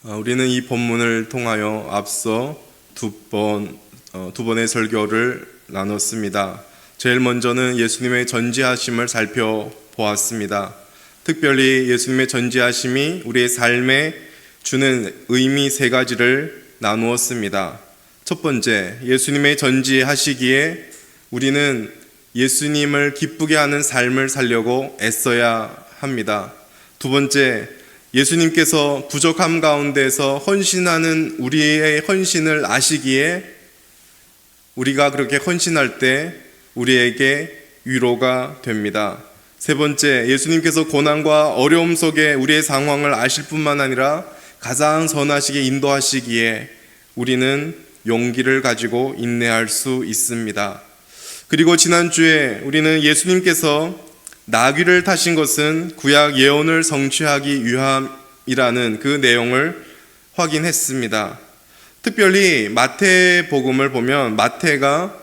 우리는 이 본문을 통하여 앞서 두 번의 설교를 나눴습니다. 제일 먼저는 예수님의 전지하심을 살펴보았습니다. 특별히 예수님의 전지하심이 우리의 삶에 주는 의미 세 가지를 나누었습니다. 첫 번째, 예수님의 전지하시기에 우리는 예수님을 기쁘게 하는 삶을 살려고 애써야 합니다. 두 번째, 예수님께서 부족함 가운데서 헌신하는 우리의 헌신을 아시기에 우리가 그렇게 헌신할 때 우리에게 위로가 됩니다. 세 번째, 예수님께서 고난과 어려움 속에 우리의 상황을 아실 뿐만 아니라 가장 선하시게 인도하시기에 우리는 용기를 가지고 인내할 수 있습니다. 그리고 지난주에 우리는 예수님께서 나귀를 타신 것은 구약 예언을 성취하기 위함이라는 그 내용을 확인했습니다. 특별히 마태복음을 보면 마태가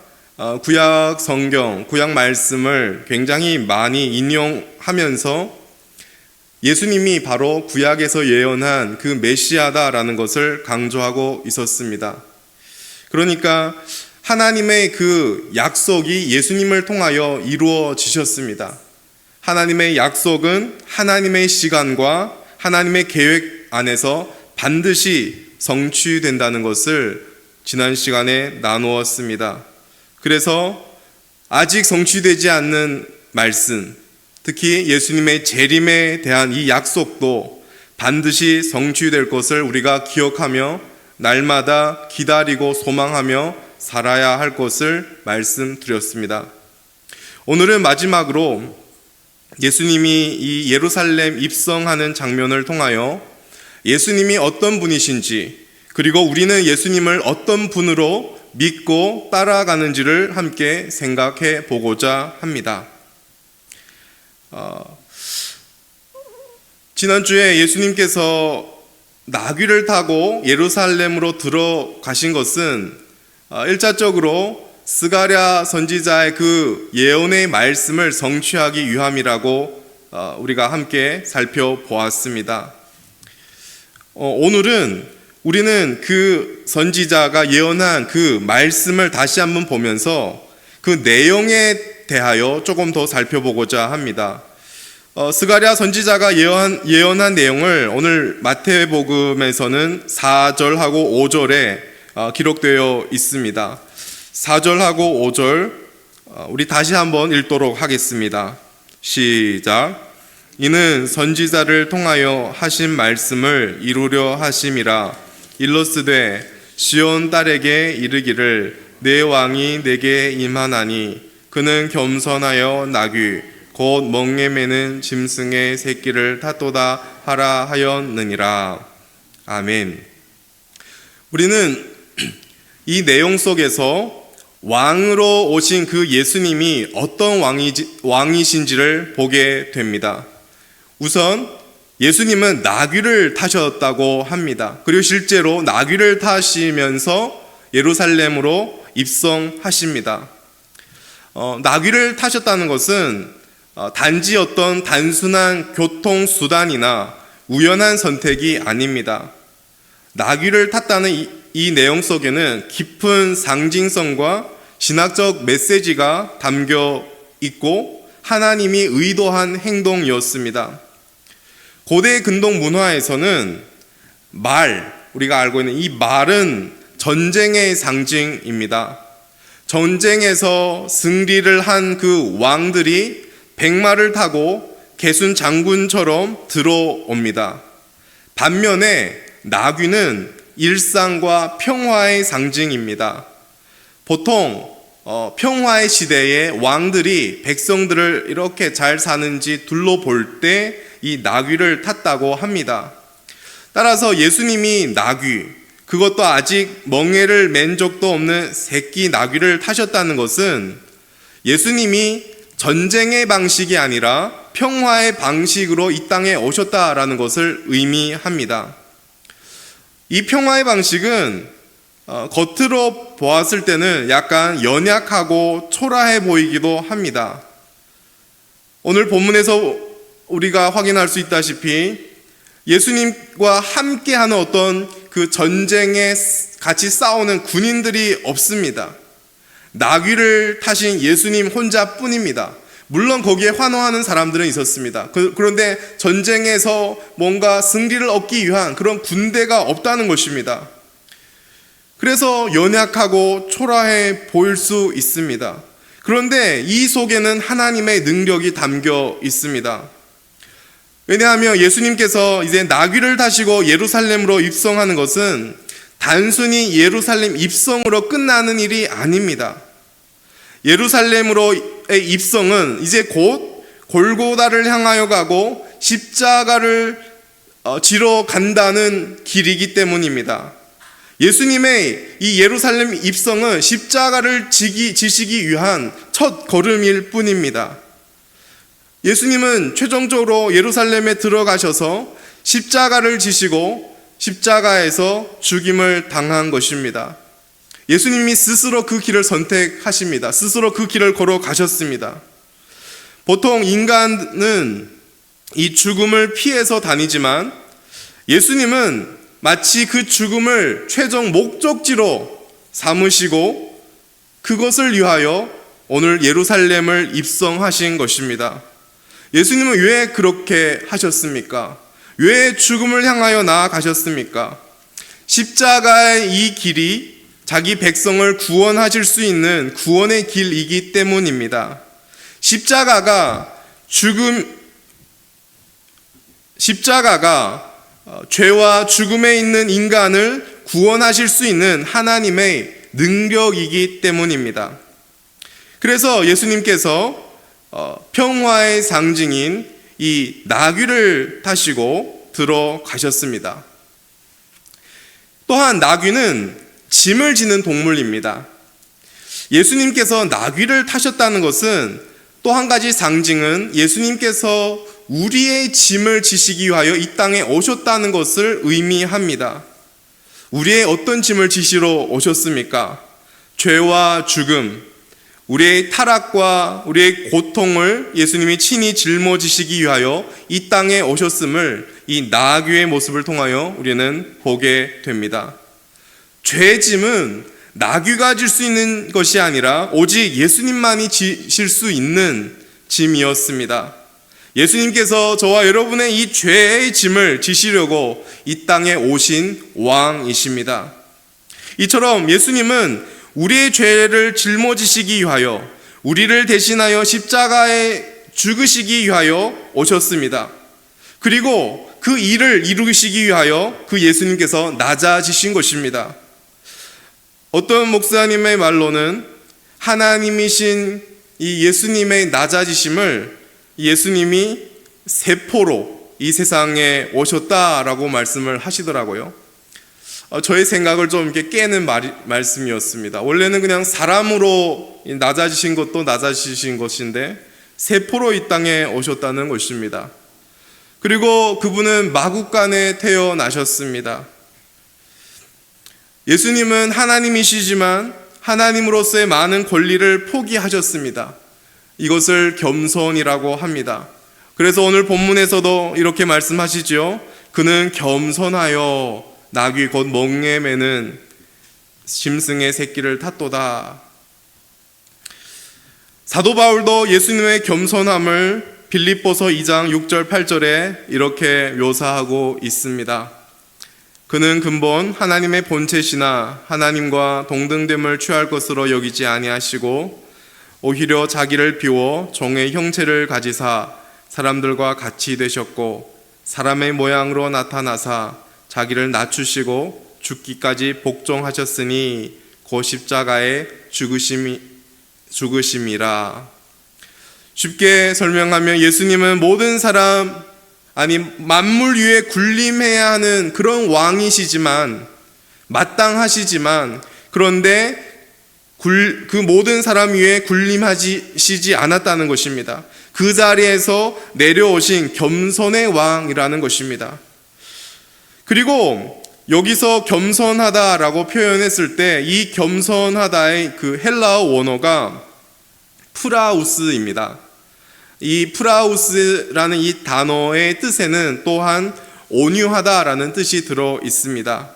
구약 성경, 구약 말씀을 굉장히 많이 인용하면서 예수님이 바로 구약에서 예언한 그 메시아다라는 것을 강조하고 있었습니다. 그러니까 하나님의 그 약속이 예수님을 통하여 이루어지셨습니다. 하나님의 약속은 하나님의 시간과 하나님의 계획 안에서 반드시 성취된다는 것을 지난 시간에 나누었습니다. 그래서 아직 성취되지 않는 말씀, 특히 예수님의 재림에 대한 이 약속도 반드시 성취될 것을 우리가 기억하며 날마다 기다리고 소망하며 살아야 할 것을 말씀드렸습니다. 오늘은 마지막으로 예수님이 이 예루살렘 입성하는 장면을 통하여 예수님이 어떤 분이신지, 그리고 우리는 예수님을 어떤 분으로 믿고 따라가는지를 함께 생각해 보고자 합니다. 지난주에 예수님께서 나귀를 타고 예루살렘으로 들어가신 것은 1차적으로 스가랴 선지자의 그 예언의 말씀을 성취하기 위함이라고 우리가 함께 살펴보았습니다. 오늘은 우리는 그 선지자가 예언한 그 말씀을 다시 한번 보면서 그 내용에 대하여 조금 더 살펴보고자 합니다. 스가랴 선지자가 예언한 내용을 오늘 마태복음에서는 4절하고 5절에 기록되어 있습니다. 4절하고 5절 우리 다시 한번 읽도록 하겠습니다. 시작. 이는 선지자를 통하여 하신 말씀을 이루려 하심이라. 일러스되 시온 딸에게 이르기를 내 왕이 내게 임하나니 그는 겸손하여 나귀 곧 멍에 매는 짐승의 새끼를 탔도다 하라 하였느니라. 아멘. 우리는 이 내용 속에서 왕으로 오신 그 예수님이 어떤 왕이신지를 보게 됩니다. 우선 예수님은 나귀를 타셨다고 합니다. 그리고 실제로 나귀를 타시면서 예루살렘으로 입성하십니다. 나귀를 타셨다는 것은 단지 어떤 단순한 교통수단이나 우연한 선택이 아닙니다. 나귀를 탔다는 이 내용 속에는 깊은 상징성과 신학적 메시지가 담겨 있고 하나님이 의도한 행동이었습니다. 고대 근동 문화에서는 우리가 알고 있는 이 말은 전쟁의 상징입니다. 전쟁에서 승리를 한 그 왕들이 백마를 타고 개순 장군처럼 들어옵니다. 반면에 나귀는 일상과 평화의 상징입니다. 보통 평화의 시대에 왕들이 백성들을 이렇게 잘 사는지 둘러볼 때 이 나귀를 탔다고 합니다. 따라서 예수님이 나귀, 그것도 아직 멍에를 맨 적도 없는 새끼 나귀를 타셨다는 것은 예수님이 전쟁의 방식이 아니라 평화의 방식으로 이 땅에 오셨다라는 것을 의미합니다. 이 평화의 방식은 겉으로 보았을 때는 약간 연약하고 초라해 보이기도 합니다. 오늘 본문에서 우리가 확인할 수 있다시피 예수님과 함께하는 어떤 그 전쟁에 같이 싸우는 군인들이 없습니다. 나귀를 타신 예수님 혼자뿐입니다. 물론 거기에 환호하는 사람들은 있었습니다. 그런데 전쟁에서 뭔가 승리를 얻기 위한 그런 군대가 없다는 것입니다. 그래서 연약하고 초라해 보일 수 있습니다. 그런데 이 속에는 하나님의 능력이 담겨 있습니다. 왜냐하면 예수님께서 이제 나귀를 타시고 예루살렘으로 입성하는 것은 단순히 예루살렘 입성으로 끝나는 일이 아닙니다. 예루살렘으로의 입성은 이제 곧 골고다를 향하여 가고 십자가를 지러 간다는 길이기 때문입니다. 예수님의 이 예루살렘 입성은 십자가를 지시기 위한 첫 걸음일 뿐입니다. 예수님은 최종적으로 예루살렘에 들어가셔서 십자가를 지시고 십자가에서 죽임을 당한 것입니다. 예수님이 스스로 그 길을 선택하십니다. 스스로 그 길을 걸어가셨습니다. 보통 인간은 이 죽음을 피해서 다니지만 예수님은 마치 그 죽음을 최종 목적지로 삼으시고 그것을 위하여 오늘 예루살렘을 입성하신 것입니다. 예수님은 왜 그렇게 하셨습니까? 왜 죽음을 향하여 나아가셨습니까? 십자가의 이 길이 자기 백성을 구원하실 수 있는 구원의 길이기 때문입니다. 십자가가 죄와 죽음에 있는 인간을 구원하실 수 있는 하나님의 능력이기 때문입니다. 그래서 예수님께서 평화의 상징인 이 나귀를 타시고 들어가셨습니다. 또한 나귀는 짐을 지는 동물입니다. 예수님께서 나귀를 타셨다는 것은 또 한 가지 상징은 예수님께서 우리의 짐을 지시기 위하여 이 땅에 오셨다는 것을 의미합니다. 우리의 어떤 짐을 지시러 오셨습니까? 죄와 죽음, 우리의 타락과 우리의 고통을 예수님이 친히 짊어지시기 위하여 이 땅에 오셨음을 이 나귀의 모습을 통하여 우리는 보게 됩니다. 죄짐은 나귀가 질 수 있는 것이 아니라 오직 예수님만이 지실 수 있는 짐이었습니다. 예수님께서 저와 여러분의 이 죄의 짐을 지시려고 이 땅에 오신 왕이십니다. 이처럼 예수님은 우리의 죄를 짊어지시기 위하여 우리를 대신하여 십자가에 죽으시기 위하여 오셨습니다. 그리고 그 일을 이루시기 위하여 그 예수님께서 낮아지신 것입니다. 어떤 목사님의 말로는 하나님이신 이 예수님의 낮아지심을 예수님이 세포로 이 세상에 오셨다라고 말씀을 하시더라고요. 저의 생각을 좀 이렇게 깨는 말씀이었습니다. 원래는 그냥 사람으로 낮아지신 것도 낮아지신 것인데 세포로 이 땅에 오셨다는 것입니다. 그리고 그분은 마구간에 태어나셨습니다. 예수님은 하나님이시지만 하나님으로서의 많은 권리를 포기하셨습니다. 이것을 겸손이라고 합니다. 그래서 오늘 본문에서도 이렇게 말씀하시죠. 그는 겸손하여 나귀 곧 멍에 매는 짐승의 새끼를 탔도다. 사도 바울도 예수님의 겸손함을 빌립보서 2장 6절 8절에 이렇게 묘사하고 있습니다. 그는 근본 하나님의 본체시나 하나님과 동등됨을 취할 것으로 여기지 아니하시고 오히려 자기를 비워 종의 형체를 가지사 사람들과 같이 되셨고 사람의 모양으로 나타나사 자기를 낮추시고 죽기까지 복종하셨으니 곧 십자가에 죽으심이라. 쉽게 설명하면 예수님은 모든 사람 만물 위에 군림해야 하는 그런 왕이시지만 마땅하시지만 그런데 그 모든 사람 위에 군림하시지 않았다는 것입니다. 그 자리에서 내려오신 겸손의 왕이라는 것입니다. 그리고 여기서 겸손하다라고 표현했을 때 이 겸손하다의 그 헬라어 원어가 프라우스입니다. 이 프라우스라는 이 단어의 뜻에는 또한 온유하다라는 뜻이 들어 있습니다.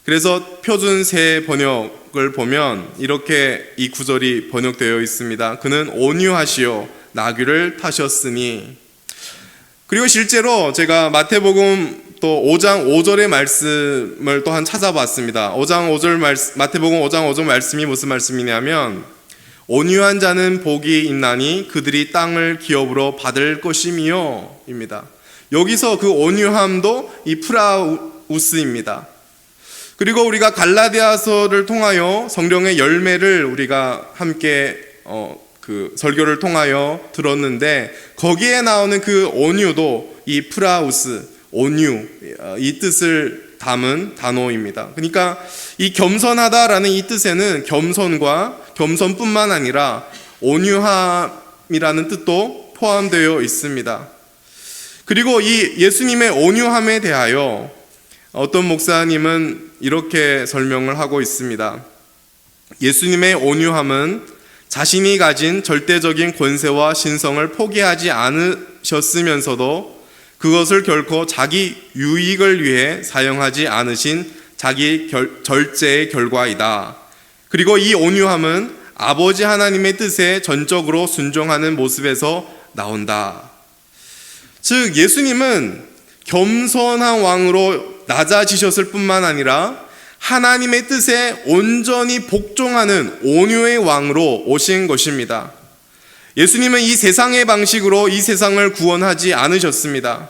그래서 표준 새 번역을 보면 이렇게 이 구절이 번역되어 있습니다. 그는 온유하시오 나귀를 타셨으니. 그리고 실제로 제가 마태복음 또 5장 5절의 말씀을 또한 찾아봤습니다. 마태복음 5장 5절 말씀이 무슨 말씀이냐면 온유한 자는 복이 있나니 그들이 땅을 기업으로 받을 것이미요 입니다. 여기서 그 온유함도 이 프라우스입니다. 그리고 우리가 갈라디아서를 통하여 성령의 열매를 우리가 함께 그 설교를 통하여 들었는데 거기에 나오는 그 온유도 이 프라우스, 온유 이 뜻을 담은 단어입니다. 그러니까 이 겸손하다라는 이 뜻에는 겸손뿐만 아니라 온유함이라는 뜻도 포함되어 있습니다. 그리고 이 예수님의 온유함에 대하여 어떤 목사님은 이렇게 설명을 하고 있습니다. 예수님의 온유함은 자신이 가진 절대적인 권세와 신성을 포기하지 않으셨으면서도 그것을 결코 자기 유익을 위해 사용하지 않으신 자기 절제의 결과이다. 그리고 이 온유함은 아버지 하나님의 뜻에 전적으로 순종하는 모습에서 나온다. 즉 예수님은 겸손한 왕으로 낮아지셨을 뿐만 아니라 하나님의 뜻에 온전히 복종하는 온유의 왕으로 오신 것입니다. 예수님은 이 세상의 방식으로 이 세상을 구원하지 않으셨습니다.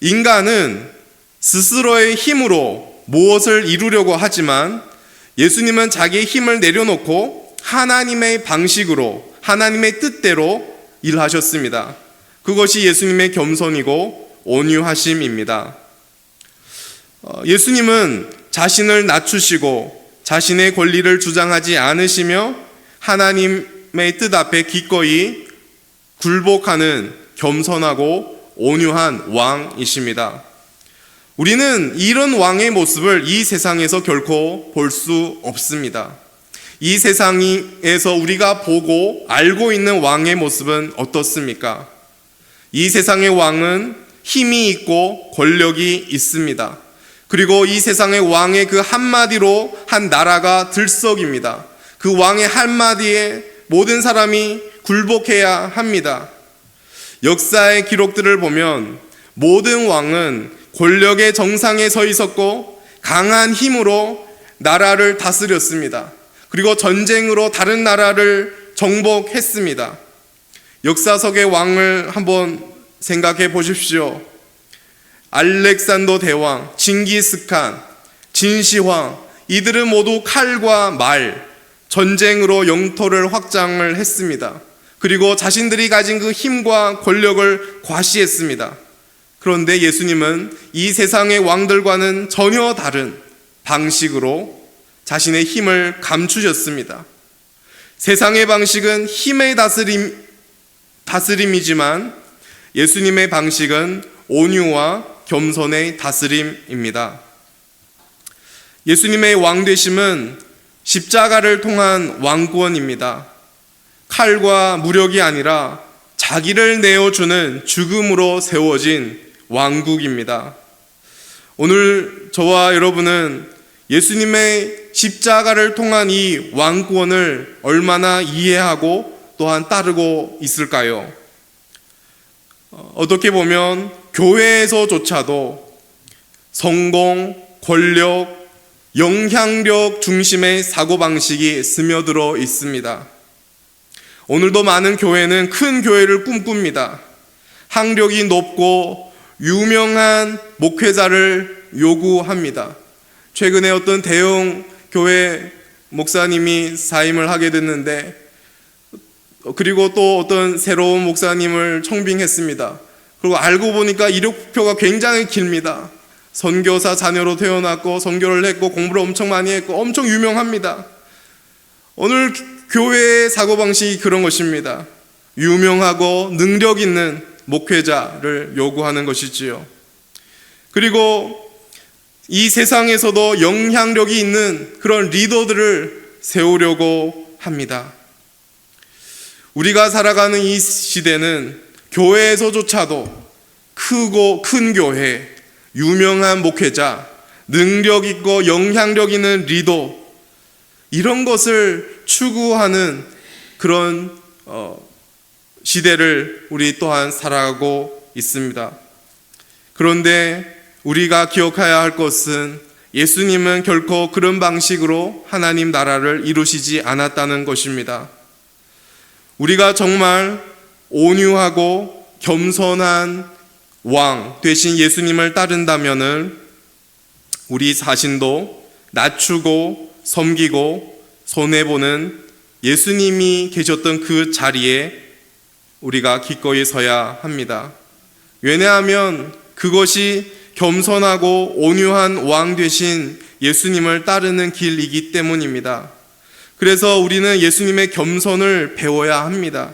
인간은 스스로의 힘으로 무엇을 이루려고 하지만 예수님은 자기의 힘을 내려놓고 하나님의 방식으로 하나님의 뜻대로 일하셨습니다. 그것이 예수님의 겸손이고 온유하심입니다. 예수님은 자신을 낮추시고 자신의 권리를 주장하지 않으시며 하나님의 뜻 앞에 기꺼이 굴복하는 겸손하고 온유한 왕이십니다. 우리는 이런 왕의 모습을 이 세상에서 결코 볼 수 없습니다. 이 세상에서 우리가 보고 알고 있는 왕의 모습은 어떻습니까? 이 세상의 왕은 힘이 있고 권력이 있습니다. 그리고 이 세상의 왕의 그 한마디로 한 나라가 들썩입니다. 그 왕의 한마디에 모든 사람이 굴복해야 합니다. 역사의 기록들을 보면 모든 왕은 권력의 정상에 서 있었고 강한 힘으로 나라를 다스렸습니다. 그리고 전쟁으로 다른 나라를 정복했습니다. 역사석의 왕을 한번 생각해 보십시오. 알렉산더 대왕, 징기스칸, 진시황, 이들은 모두 칼과 말, 전쟁으로 영토를 확장을 했습니다. 그리고 자신들이 가진 그 힘과 권력을 과시했습니다. 그런데 예수님은 이 세상의 왕들과는 전혀 다른 방식으로 자신의 힘을 감추셨습니다. 세상의 방식은 힘의 다스림이지만 예수님의 방식은 온유와 겸손의 다스림입니다. 예수님의 왕되심은 십자가를 통한 왕권입니다. 칼과 무력이 아니라 자기를 내어주는 죽음으로 세워진 왕국입니다. 오늘 저와 여러분은 예수님의 십자가를 통한 이 왕권을 얼마나 이해하고 또한 따르고 있을까요? 어떻게 보면 교회에서조차도 성공, 권력, 영향력 중심의 사고방식이 스며들어 있습니다. 오늘도 많은 교회는 큰 교회를 꿈꿉니다. 학력이 높고 유명한 목회자를 요구합니다. 최근에 어떤 대형 교회 목사님이 사임을 하게 됐는데 그리고 또 어떤 새로운 목사님을 청빙했습니다. 그리고 알고 보니까 이력표가 굉장히 깁니다. 선교사 자녀로 태어났고 선교를 했고 공부를 엄청 많이 했고 엄청 유명합니다. 오늘 교회의 사고방식이 그런 것입니다. 유명하고 능력 있는 목회자를 요구하는 것이지요. 그리고 이 세상에서도 영향력이 있는 그런 리더들을 세우려고 합니다. 우리가 살아가는 이 시대는 교회에서조차도 큰 교회, 유명한 목회자, 능력 있고 영향력 있는 리더, 이런 것을 추구하는 그런 시대를 우리 또한 살아가고 있습니다. 그런데 우리가 기억해야 할 것은 예수님은 결코 그런 방식으로 하나님 나라를 이루시지 않았다는 것입니다. 우리가 정말 온유하고 겸손한 왕 되신 예수님을 따른다면은 우리 자신도 낮추고 섬기고 손해보는 예수님이 계셨던 그 자리에 우리가 기꺼이 서야 합니다. 왜냐하면 그것이 겸손하고 온유한 왕 되신 예수님을 따르는 길이기 때문입니다. 그래서 우리는 예수님의 겸손을 배워야 합니다.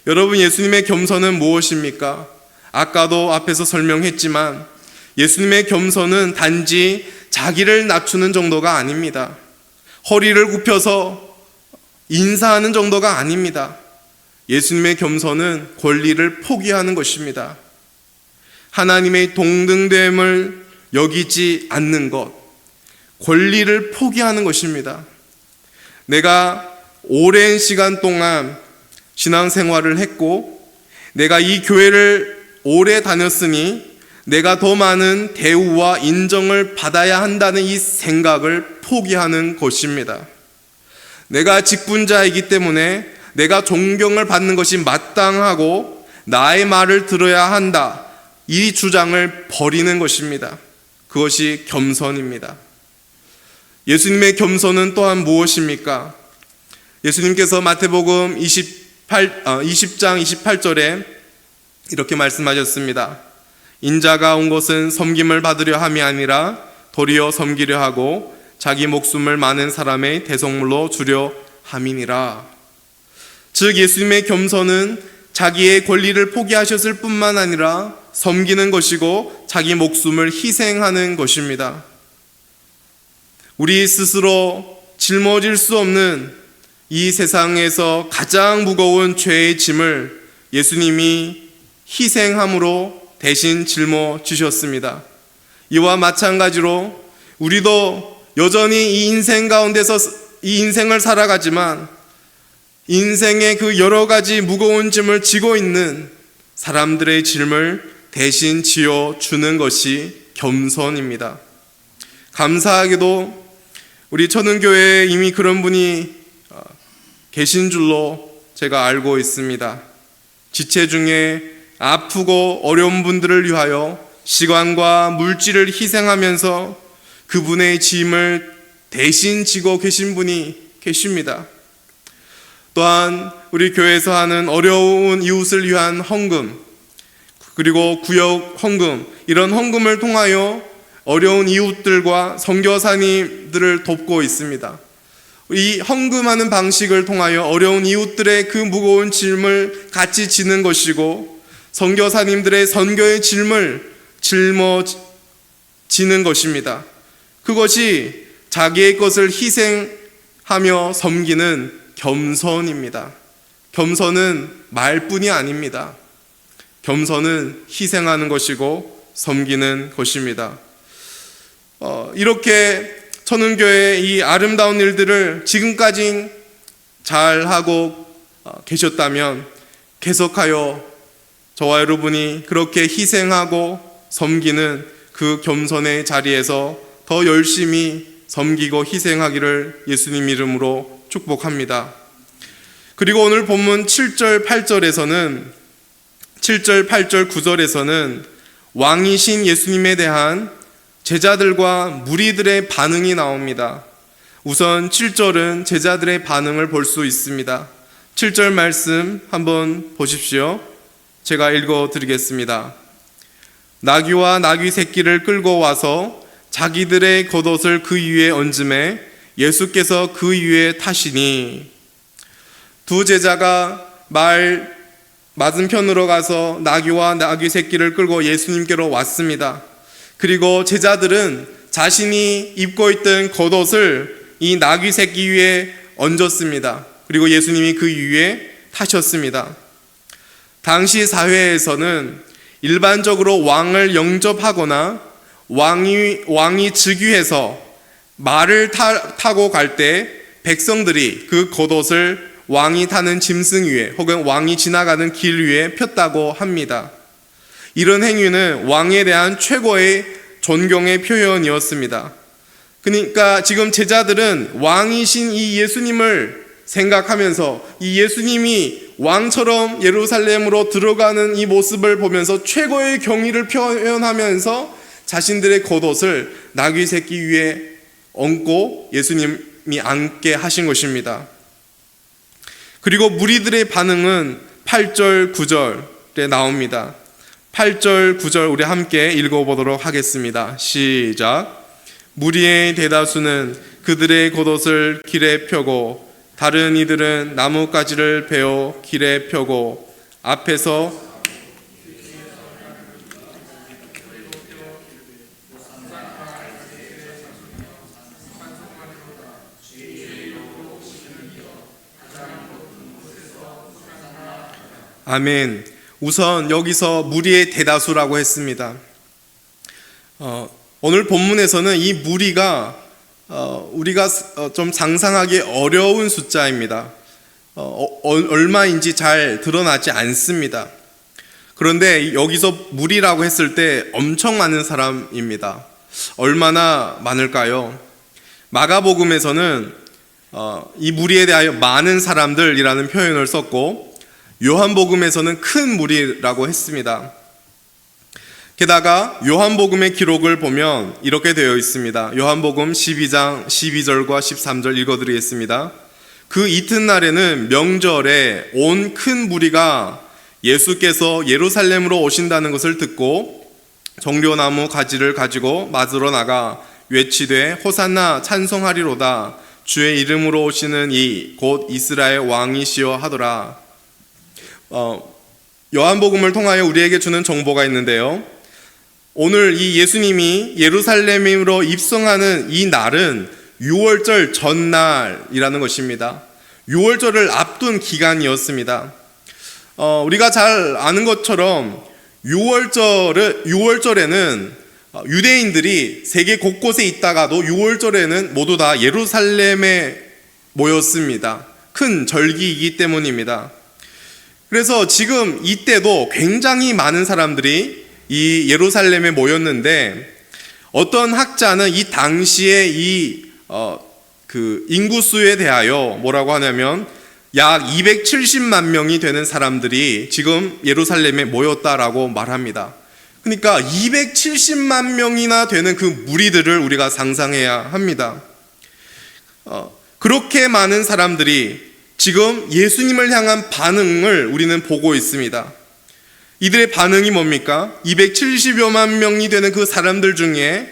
여러분, 예수님의 겸손은 무엇입니까? 아까도 앞에서 설명했지만 예수님의 겸손은 단지 자기를 낮추는 정도가 아닙니다. 허리를 굽혀서 인사하는 정도가 아닙니다. 예수님의 겸손은 권리를 포기하는 것입니다. 하나님의 동등됨을 여기지 않는 것, 권리를 포기하는 것입니다. 내가 오랜 시간 동안 신앙생활을 했고 내가 이 교회를 오래 다녔으니 내가 더 많은 대우와 인정을 받아야 한다는 이 생각을 포기하는 것입니다. 내가 직분자이기 때문에 내가 존경을 받는 것이 마땅하고 나의 말을 들어야 한다, 이 주장을 버리는 것입니다. 그것이 겸손입니다. 예수님의 겸손은 또한 무엇입니까? 예수님께서 마태복음 20장 28절에 이렇게 말씀하셨습니다. 인자가 온 것은 섬김을 받으려 함이 아니라 도리어 섬기려 하고 자기 목숨을 많은 사람의 대속물로 주려 함이니라. 즉 예수님의 겸손은 자기의 권리를 포기하셨을 뿐만 아니라 섬기는 것이고 자기 목숨을 희생하는 것입니다. 우리 스스로 짊어질 수 없는 이 세상에서 가장 무거운 죄의 짐을 예수님이 희생함으로 대신 짊어지셨습니다. 이와 마찬가지로 우리도 여전히 이 인생 가운데서 이 인생을 살아가지만 인생의 그 여러 가지 무거운 짐을 지고 있는 사람들의 짐을 대신 지어주는 것이 겸손입니다. 감사하게도 우리 천은교회에 이미 그런 분이 계신 줄로 제가 알고 있습니다. 지체 중에 아프고 어려운 분들을 위하여 시간과 물질을 희생하면서 그분의 짐을 대신 지고 계신 분이 계십니다. 또한 우리 교회에서 하는 어려운 이웃을 위한 헌금, 그리고 구역 헌금, 이런 헌금을 통하여 어려운 이웃들과 선교사님들을 돕고 있습니다. 이 헌금하는 방식을 통하여 어려운 이웃들의 그 무거운 짐을 같이 지는 것이고 선교사님들의 선교의 짐을 짊어지는 것입니다. 그것이 자기의 것을 희생하며 섬기는 겸손입니다. 겸손은 말뿐이 아닙니다. 겸손은 희생하는 것이고 섬기는 것입니다. 이렇게 천은교회의 이 아름다운 일들을 지금까지 잘하고 계셨다면 계속하여 저와 여러분이 그렇게 희생하고 섬기는 그 겸손의 자리에서 더 열심히 섬기고 희생하기를 예수님 이름으로 축복합니다. 그리고 오늘 본문 7절 8절에서는 7절 8절 9절에서는 왕이신 예수님에 대한 제자들과 무리들의 반응이 나옵니다. 우선 7절은 제자들의 반응을 볼 수 있습니다. 7절 말씀 한번 보십시오. 제가 읽어드리겠습니다. 나귀와 나귀 새끼를 끌고 와서 자기들의 겉옷을 그 위에 얹음에 예수께서 그 위에 타시니, 두 제자가 말 맞은편으로 가서 나귀와 나귀 새끼를 끌고 예수님께로 왔습니다. 그리고 제자들은 자신이 입고 있던 겉옷을 이 나귀 새끼 위에 얹었습니다. 그리고 예수님이 그 위에 타셨습니다. 당시 사회에서는 일반적으로 왕을 영접하거나 왕이 즉위해서 말을 타고 갈 때 백성들이 그 겉옷을 왕이 타는 짐승 위에 혹은 왕이 지나가는 길 위에 폈다고 합니다. 이런 행위는 왕에 대한 최고의 존경의 표현이었습니다. 그러니까 지금 제자들은 왕이신 이 예수님을 생각하면서 이 예수님이 왕처럼 예루살렘으로 들어가는 이 모습을 보면서 최고의 경의를 표현하면서 자신들의 겉옷을 나귀 새끼 위에 얹고 예수님이 앉게 하신 것입니다. 그리고 무리들의 반응은 8절, 9절에 나옵니다. 8절, 9절 우리 함께 읽어보도록 하겠습니다. 시작. 무리의 대다수는 그들의 겉옷을 길에 펴고 다른 이들은 나뭇가지를 베어 길에 펴고 앞에서 아멘. 우선 여기서 무리의 대다수라고 했습니다. 오늘 본문에서는 이 무리가 우리가 좀 상상하기 어려운 숫자입니다. 얼마인지 잘 드러나지 않습니다. 그런데 여기서 무리라고 했을 때 엄청 많은 사람입니다. 얼마나 많을까요? 마가복음에서는 이 무리에 대하여 많은 사람들이라는 표현을 썼고 요한복음에서는 큰 무리라고 했습니다. 게다가 요한복음의 기록을 보면 이렇게 되어 있습니다. 요한복음 12장 12절과 13절 읽어드리겠습니다. 그 이튿날에는 명절에 온 큰 무리가 예수께서 예루살렘으로 오신다는 것을 듣고 종려나무 가지를 가지고 맞으러 나가 외치되 호산나 찬송하리로다 주의 이름으로 오시는 이 곧 이스라엘 왕이시여 하더라. 요한복음을 통하여 우리에게 주는 정보가 있는데요. 오늘 이 예수님이 예루살렘으로 입성하는 이 날은 6월절 전날이라는 것입니다. 6월절을 앞둔 기간이었습니다. 우리가 잘 아는 것처럼 6월절에는 유대인들이 세계 곳곳에 있다가도 6월절에는 모두 다 예루살렘에 모였습니다. 큰 절기이기 때문입니다. 그래서 지금 이때도 굉장히 많은 사람들이 이 예루살렘에 모였는데 어떤 학자는 이 당시에 그 인구수에 대하여 뭐라고 하냐면 약 270만 명이 되는 사람들이 지금 예루살렘에 모였다라고 말합니다. 그러니까 270만 명이나 되는 그 무리들을 우리가 상상해야 합니다. 그렇게 많은 사람들이 지금 예수님을 향한 반응을 우리는 보고 있습니다. 이들의 반응이 뭡니까? 270여만 명이 되는 그 사람들 중에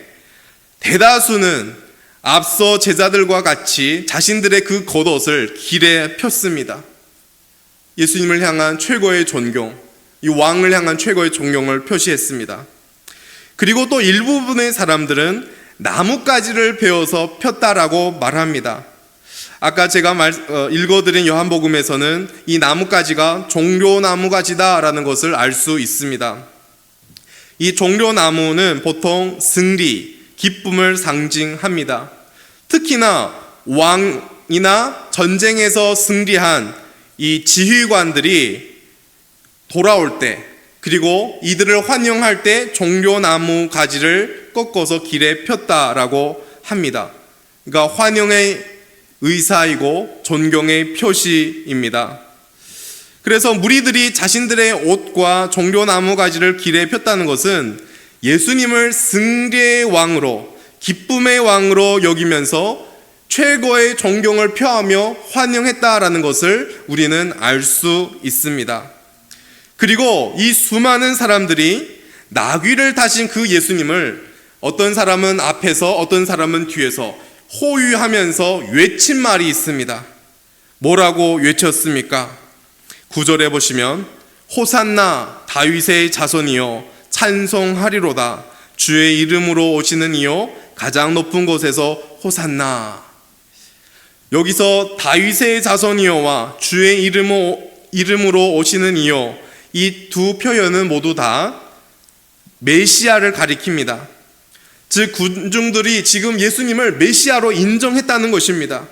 대다수는 앞서 제자들과 같이 자신들의 그 겉옷을 길에 폈습니다. 예수님을 향한 최고의 존경, 이 왕을 향한 최고의 존경을 표시했습니다. 그리고 또 일부분의 사람들은 나뭇가지를 베어서 폈다라고 말합니다. 아까 제가 읽어드린 요한복음에서는 이 나뭇가지가 종려나무가지다라는 것을 알 수 있습니다. 이 종려나무는 보통 승리, 기쁨을 상징합니다. 특히나 왕이나 전쟁에서 승리한 이 지휘관들이 돌아올 때 그리고 이들을 환영할 때 종려나무 가지를 꺾어서 길에 폈다라고 합니다. 그러니까 환영의 의사이고 존경의 표시입니다. 그래서 무리들이 자신들의 옷과 종려나무 가지를 길에 폈다는 것은 예수님을 승리의 왕으로 기쁨의 왕으로 여기면서 최고의 존경을 표하며 환영했다라는 것을 우리는 알 수 있습니다. 그리고 이 수많은 사람들이 나귀를 타신 그 예수님을 어떤 사람은 앞에서 어떤 사람은 뒤에서 호위하면서 외친 말이 있습니다. 뭐라고 외쳤습니까? 9절에 보시면 호산나 다윗의 자손이여 찬송하리로다 주의 이름으로 오시는 이여 가장 높은 곳에서 호산나. 여기서 다윗의 자손이여와 주의 이름으로 오시는 이여 이 두 표현은 모두 다 메시아를 가리킵니다. 즉 군중들이 지금 예수님을 메시아로 인정했다는 것입니다.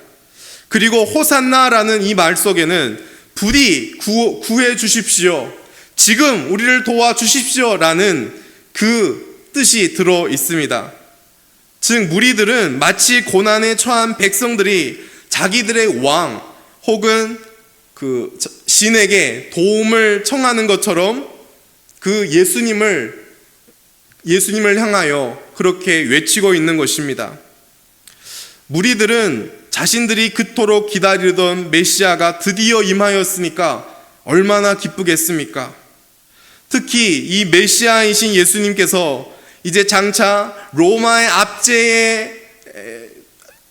그리고 호산나라는 이 말 속에는 부디 구해 주십시오, 지금 우리를 도와주십시오 라는 그 뜻이 들어 있습니다. 즉 무리들은 마치 고난에 처한 백성들이 자기들의 왕 혹은 그 신에게 도움을 청하는 것처럼 그 예수님을 향하여 그렇게 외치고 있는 것입니다. 무리들은 자신들이 그토록 기다리던 메시아가 드디어 임하였으니까 얼마나 기쁘겠습니까? 특히 이 메시아이신 예수님께서 이제 장차 로마의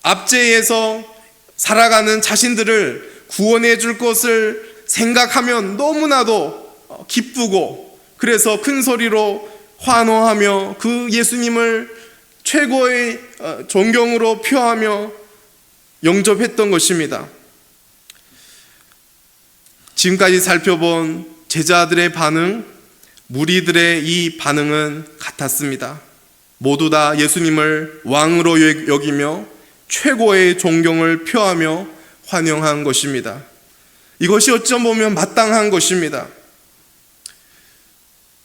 압제에서 살아가는 자신들을 구원해 줄 것을 생각하면 너무나도 기쁘고, 그래서 큰 소리로 환호하며 그 예수님을 최고의 존경으로 표하며 영접했던 것입니다. 지금까지 살펴본 제자들의 반응, 무리들의 이 반응은 같았습니다. 모두 다 예수님을 왕으로 여기며 최고의 존경을 표하며 환영한 것입니다. 이것이 어쩜 보면 마땅한 것입니다.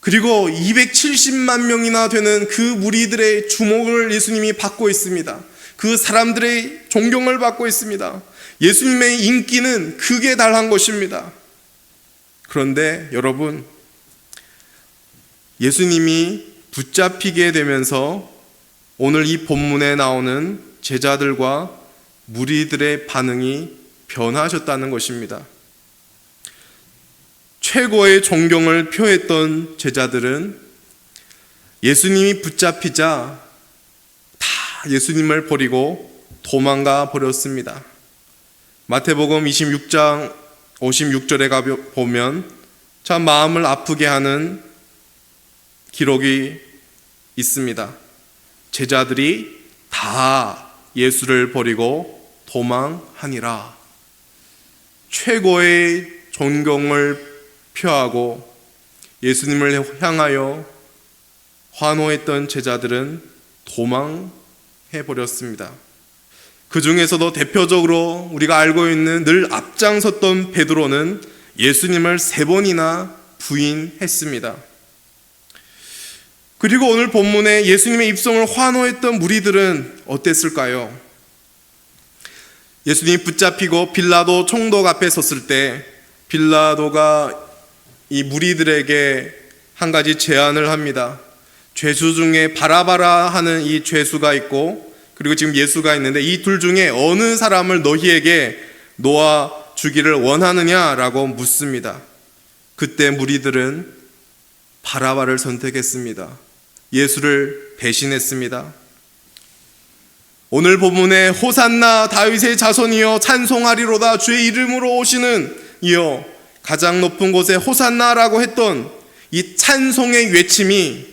그리고 270만 명이나 되는 그 무리들의 주목을 예수님이 받고 있습니다. 그 사람들의 존경을 받고 있습니다. 예수님의 인기는 극에 달한 것입니다. 그런데 여러분, 예수님이 붙잡히게 되면서 오늘 이 본문에 나오는 제자들과 무리들의 반응이 변하셨다는 것입니다. 최고의 존경을 표했던 제자들은 예수님이 붙잡히자 다 예수님을 버리고 도망가 버렸습니다. 마태복음 26장 56절에 보면 참 마음을 아프게 하는 기록이 있습니다. 제자들이 다 예수를 버리고 도망하니라. 최고의 존경을 표하고 예수님을 향하여 환호했던 제자들은 도망해버렸습니다. 그 중에서도 대표적으로 우리가 알고 있는 늘 앞장섰던 베드로는 예수님을 3번이나 부인했습니다. 그리고 오늘 본문에 예수님의 입성을 환호했던 무리들은 어땠을까요? 예수님이 붙잡히고 빌라도 총독 앞에 섰을 때 빌라도가 이 무리들에게 한 가지 제안을 합니다. 죄수 중에 바라바라 하는 이 죄수가 있고, 그리고 지금 예수가 있는데 이 둘 중에 어느 사람을 너희에게 놓아 주기를 원하느냐라고 묻습니다. 그때 무리들은 바라바를 선택했습니다. 예수를 배신했습니다. 오늘 본문에 호산나 다윗의 자손이여 찬송하리로다 주의 이름으로 오시는 이여 가장 높은 곳에 호산나라고 했던 이 찬송의 외침이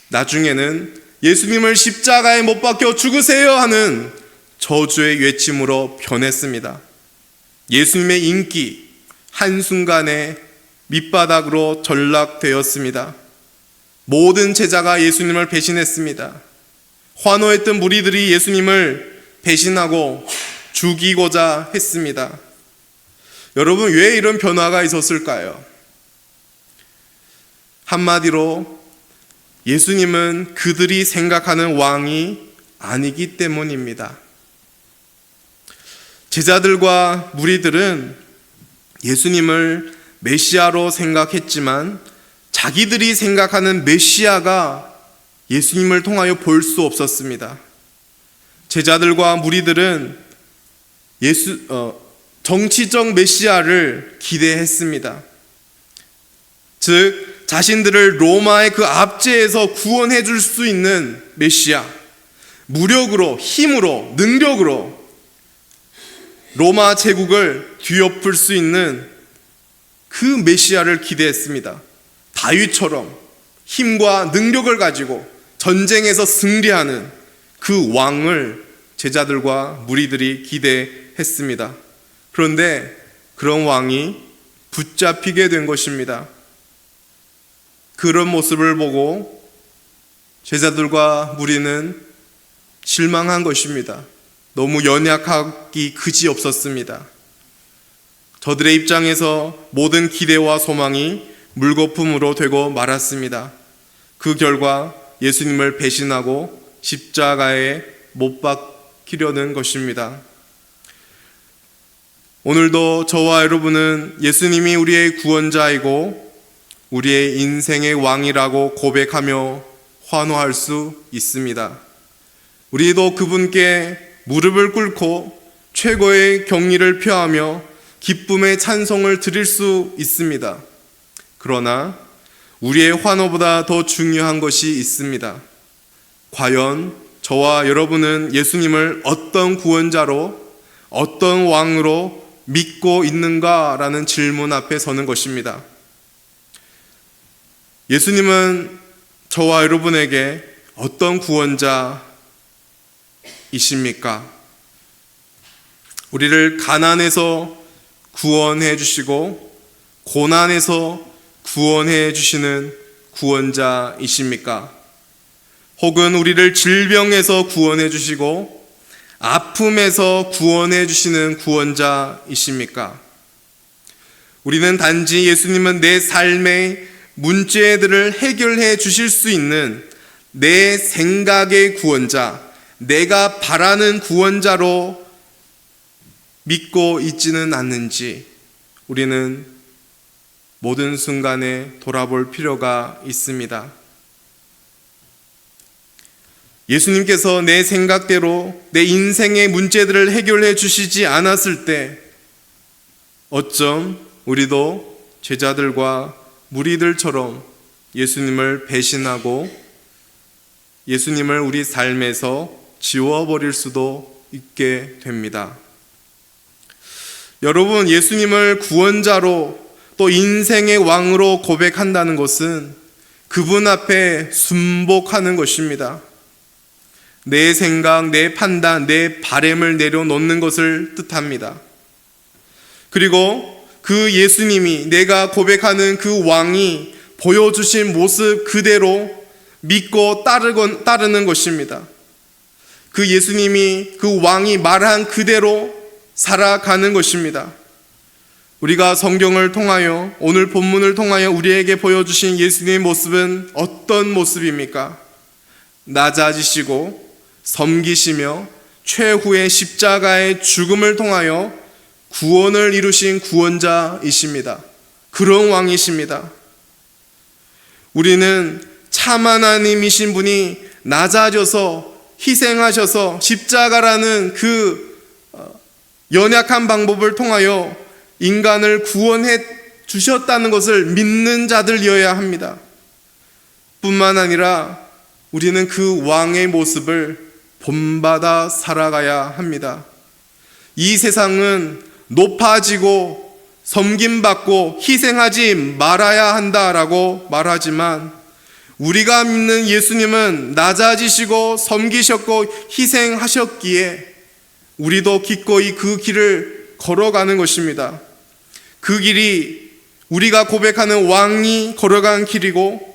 나중에는 예수님을 십자가에 못 박혀 죽으세요 하는 저주의 외침으로 변했습니다. 예수님의 인기 한순간에 밑바닥으로 전락되었습니다. 모든 제자가 예수님을 배신했습니다. 환호했던 무리들이 예수님을 배신하고 죽이고자 했습니다. 여러분, 왜 이런 변화가 있었을까요? 한마디로 예수님은 그들이 생각하는 왕이 아니기 때문입니다. 제자들과 무리들은 예수님을 메시아로 생각했지만 자기들이 생각하는 메시아가 예수님을 통하여 볼 수 없었습니다. 제자들과 무리들은 정치적 메시아를 기대했습니다. 즉 자신들을 로마의 그 압제에서 구원해 줄 수 있는 메시아, 무력으로, 힘으로, 능력으로 로마 제국을 뒤엎을 수 있는 그 메시아를 기대했습니다. 다윗처럼 힘과 능력을 가지고 전쟁에서 승리하는 그 왕을 제자들과 무리들이 기대했습니다. 그런데 그런 왕이 붙잡히게 된 것입니다. 그런 모습을 보고 제자들과 무리는 실망한 것입니다. 너무 연약하기 그지없었습니다. 저들의 입장에서 모든 기대와 소망이 물거품으로 되고 말았습니다. 그 결과 예수님을 배신하고 십자가에 못 박히려는 것입니다. 오늘도 저와 여러분은 예수님이 우리의 구원자이고 우리의 인생의 왕이라고 고백하며 환호할 수 있습니다. 우리도 그분께 무릎을 꿇고 최고의 경의를 표하며 기쁨의 찬송을 드릴 수 있습니다. 그러나 우리의 환호보다 더 중요한 것이 있습니다. 과연 저와 여러분은 예수님을 어떤 구원자로, 어떤 왕으로 믿고 있는가라는 질문 앞에 서는 것입니다. 예수님은 저와 여러분에게 어떤 구원자이십니까? 우리를 가난에서 구원해 주시고 고난에서 구원해 주시는 구원자이십니까? 혹은 우리를 질병에서 구원해 주시고 아픔에서 구원해 주시는 구원자이십니까? 우리는 단지 예수님은 내 삶의 문제들을 해결해 주실 수 있는 내 생각의 구원자, 내가 바라는 구원자로 믿고 있지는 않는지 우리는 모든 순간에 돌아볼 필요가 있습니다. 예수님께서 내 생각대로 내 인생의 문제들을 해결해 주시지 않았을 때 어쩜 우리도 제자들과 무리들처럼 예수님을 배신하고 예수님을 우리 삶에서 지워버릴 수도 있게 됩니다. 여러분, 예수님을 구원자로 또 인생의 왕으로 고백한다는 것은 그분 앞에 순복하는 것입니다. 내 생각, 내 판단, 내 바램을 내려놓는 것을 뜻합니다. 그리고 그 예수님이, 내가 고백하는 그 왕이 보여주신 모습 그대로 믿고 따르는 것입니다. 그 예수님이, 그 왕이 말한 그대로 살아가는 것입니다. 우리가 성경을 통하여, 오늘 본문을 통하여 우리에게 보여주신 예수님의 모습은 어떤 모습입니까? 낮아지시고 섬기시며 최후의 십자가의 죽음을 통하여 구원을 이루신 구원자이십니다. 그런 왕이십니다. 우리는 참 하나님이신 분이 낮아져서 희생하셔서 십자가라는 그 연약한 방법을 통하여 인간을 구원해 주셨다는 것을 믿는 자들이어야 합니다. 뿐만 아니라 우리는 그 왕의 모습을 본받아 살아가야 합니다. 이 세상은 높아지고 섬김받고 희생하지 말아야 한다라고 말하지만 우리가 믿는 예수님은 낮아지시고 섬기셨고 희생하셨기에 우리도 기꺼이 그 길을 걸어가는 것입니다. 그 길이 우리가 고백하는 왕이 걸어간 길이고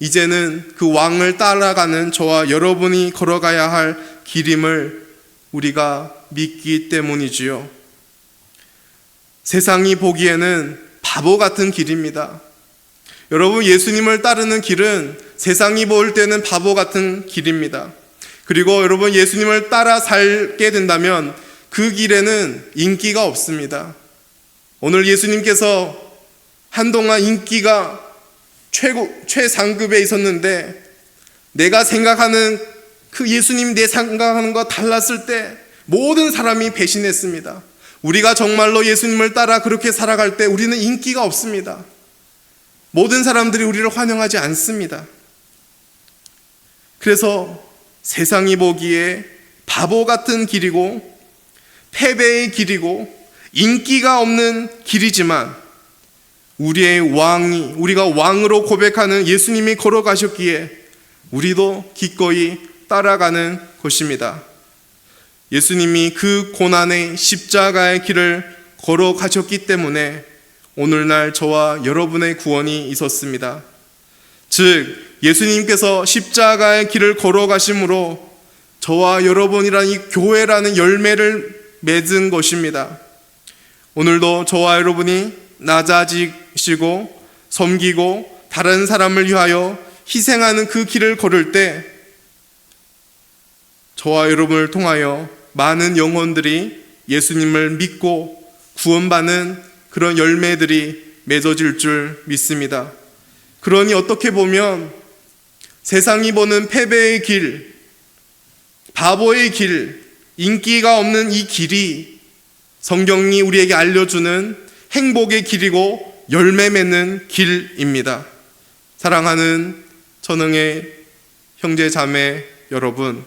이제는 그 왕을 따라가는 저와 여러분이 걸어가야 할 길임을 우리가 믿기 때문이지요. 세상이 보기에는 바보 같은 길입니다. 여러분, 예수님을 따르는 길은 세상이 볼 때는 바보 같은 길입니다. 그리고 여러분, 예수님을 따라 살게 된다면 그 길에는 인기가 없습니다. 오늘 예수님께서 한동안 인기가 최상급에 있었는데 내가 생각하는 그 예수님 내 생각하는 거 달랐을 때 모든 사람이 배신했습니다. 우리가 정말로 예수님을 따라 그렇게 살아갈 때 우리는 인기가 없습니다. 모든 사람들이 우리를 환영하지 않습니다. 그래서 세상이 보기에 바보 같은 길이고 패배의 길이고 인기가 없는 길이지만 우리의 왕이, 우리가 왕으로 고백하는 예수님이 걸어가셨기에 우리도 기꺼이 따라가는 것입니다. 예수님이 그 고난의 십자가의 길을 걸어가셨기 때문에 오늘날 저와 여러분의 구원이 있었습니다. 즉 예수님께서 십자가의 길을 걸어가심으로 저와 여러분이란 이 교회라는 열매를 맺은 것입니다. 오늘도 저와 여러분이 낮아지시고 섬기고 다른 사람을 위하여 희생하는 그 길을 걸을 때 저와 여러분을 통하여 많은 영혼들이 예수님을 믿고 구원받는 그런 열매들이 맺어질 줄 믿습니다. 그러니 어떻게 보면 세상이 보는 패배의 길, 바보의 길, 인기가 없는 이 길이 성경이 우리에게 알려주는 행복의 길이고 열매 맺는 길입니다. 사랑하는 전능의 형제 자매 여러분,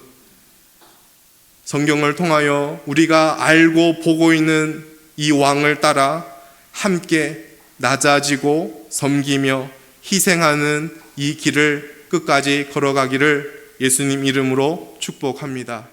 성경을 통하여 우리가 알고 보고 있는 이 왕을 따라 함께 낮아지고 섬기며 희생하는 이 길을 끝까지 걸어가기를 예수님 이름으로 축복합니다.